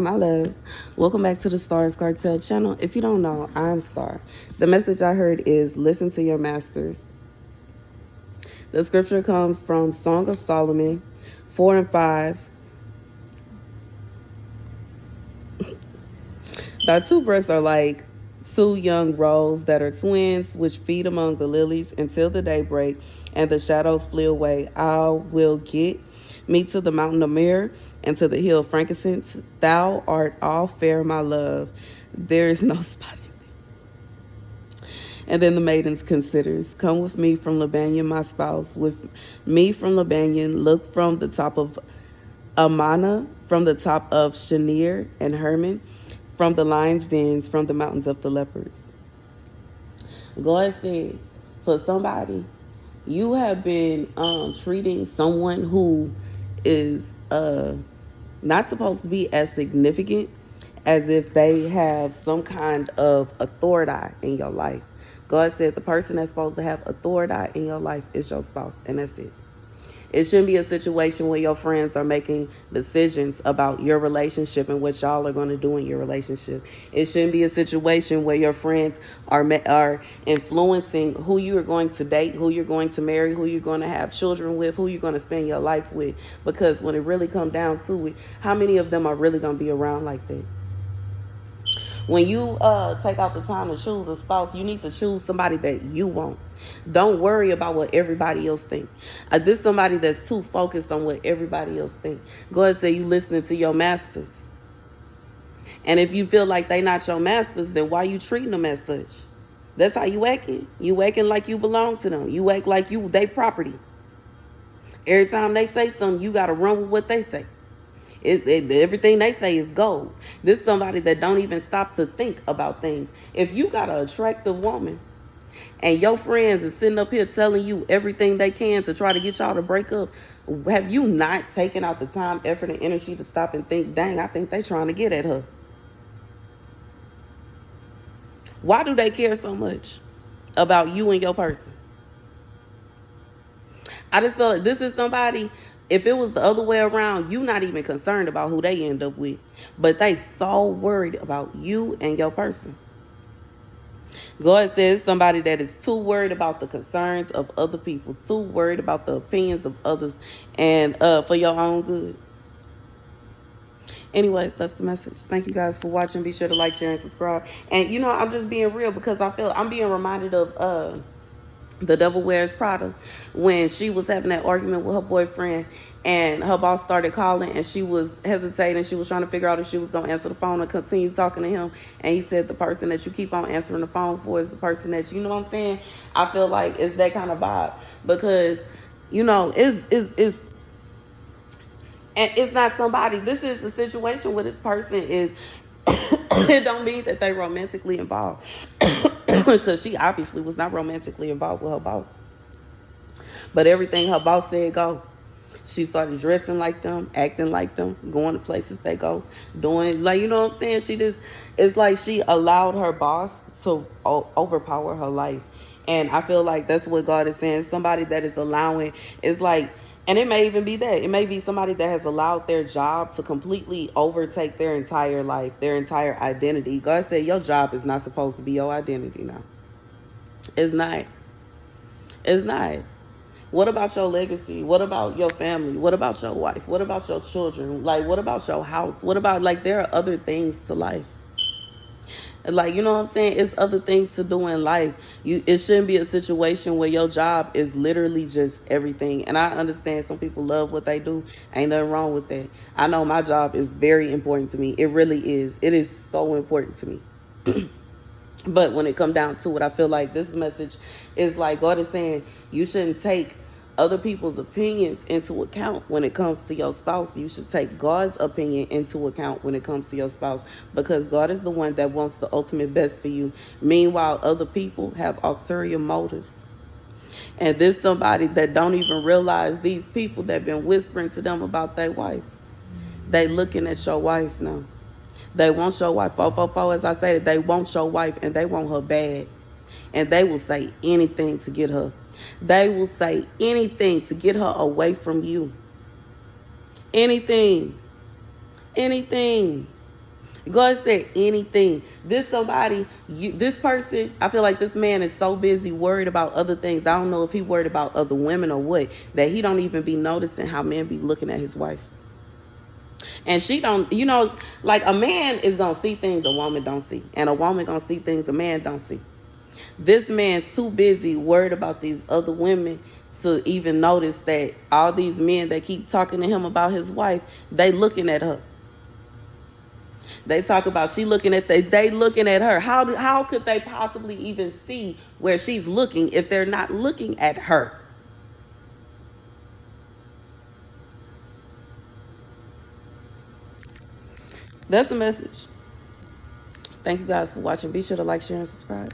My loves. Welcome back to the Starscartel channel. If you don't know, I'm Star. The message I heard is listen to your masters. The scripture comes from Song of Solomon 4 and 5. Thy two breasts are like two young roes that are twins, which feed among the lilies until the daybreak and the shadows flee away. I will get me to the mountain of myrrh and to the hill of frankincense. Thou art all fair, my love. There is no spot in thee. And then the maidens considers, come with me from Lebanon, my spouse, with me from Lebanon, look from the top of Amana, from the top of Shanir and Hermon, from the lion's dens, from the mountains of the leopards. God said, for somebody, you have been treating someone who is not supposed to be as significant as if they have some kind of authority in your life. God said the person that's supposed to have authority in your life is your spouse, and that's it. It shouldn't be a situation where your friends are making decisions about your relationship and what y'all are going to do in your relationship. It shouldn't be a situation where your friends are influencing who you are going to date, who you're going to marry, who you're going to have children with, who you're going to spend your life with. Because when it really comes down to it, how many of them are really going to be around like that? When you take out the time to choose a spouse, you need to choose somebody that you want. Don't worry about what everybody else think. This is somebody that's too focused on what everybody else think. God said you listening to your masters. And if you feel like they not your masters, then why you treating them as such? That's how you acting. You acting like you belong to them. You act like you they property. Every time they say something, you got to run with what they say. Everything they say is gold. This is somebody that don't even stop to think about things. If you got an attractive woman and your friends are sitting up here telling you everything they can to try to get y'all to break up, have you not taken out the time, effort, and energy to stop and think, dang, I think they trying to get at her? Why do they care so much about you and your person? I just feel like this is somebody, if it was the other way around, you not even concerned about who they end up with. But they so worried about you and your person. God says somebody that is too worried about the concerns of other people, too worried about the opinions of others, and for your own good. Anyways, that's the message. Thank you guys for watching. Be sure to like, share, and subscribe. And I'm just being real because I feel I'm being reminded of The Devil Wears Prada, when she was having that argument with her boyfriend and her boss started calling and she was hesitating. She was trying to figure out if she was going to answer the phone or continue talking to him. And he said the person that you keep on answering the phone for is the person that, you know what I'm saying? I feel like it's that kind of vibe because, it's not somebody. This is a situation where this person is, it don't mean that they romantically involved because she obviously was not romantically involved with her boss. But everything her boss said go. She started dressing like them, acting like them, going to places they go, doing like, you know what I'm saying? It's like she allowed her boss to overpower her life. And I feel like that's what God is saying. Somebody that is allowing, is like, and it may even be that. It may be somebody that has allowed their job to completely overtake their entire life, their entire identity. God said your job is not supposed to be your identity now. It's not. It's not. What about your legacy? What about your family? What about your wife? What about your children? Like, what about your house? What about, like, there are other things to life. Like, you know what I'm saying? It's other things to do in life. It shouldn't be a situation where your job is literally just everything. And I understand some people love what they do. Ain't nothing wrong with that. I know my job is very important to me. It really is. It is so important to me. But when it comes down to it, I feel like this message is like God is saying you shouldn't take other people's opinions into account when it comes to your spouse. You should take God's opinion into account when it comes to your spouse, because God is the one that wants the ultimate best for you. Meanwhile, other people have ulterior motives. And there's somebody that don't even realize these people that been whispering to them about their wife. They looking at your wife now. They want your wife. As I said, they want your wife and they want her bad. And they will say anything to get her. They will say anything to get her away from you. Anything. Anything. God said anything. This person, I feel like this man is so busy worried about other things. I don't know if he worried about other women or what, that he don't even be noticing how men be looking at his wife. And she don't, like a man is gonna see things a woman don't see, and a woman gonna see things a man don't see. This man's too busy worried about these other women to even notice that all these men that keep talking to him about his wife, they looking at her. They talk about she looking at they looking at her. How could they possibly even see where she's looking if they're not looking at her? That's the message. Thank you guys for watching. Be sure to like, share, and subscribe.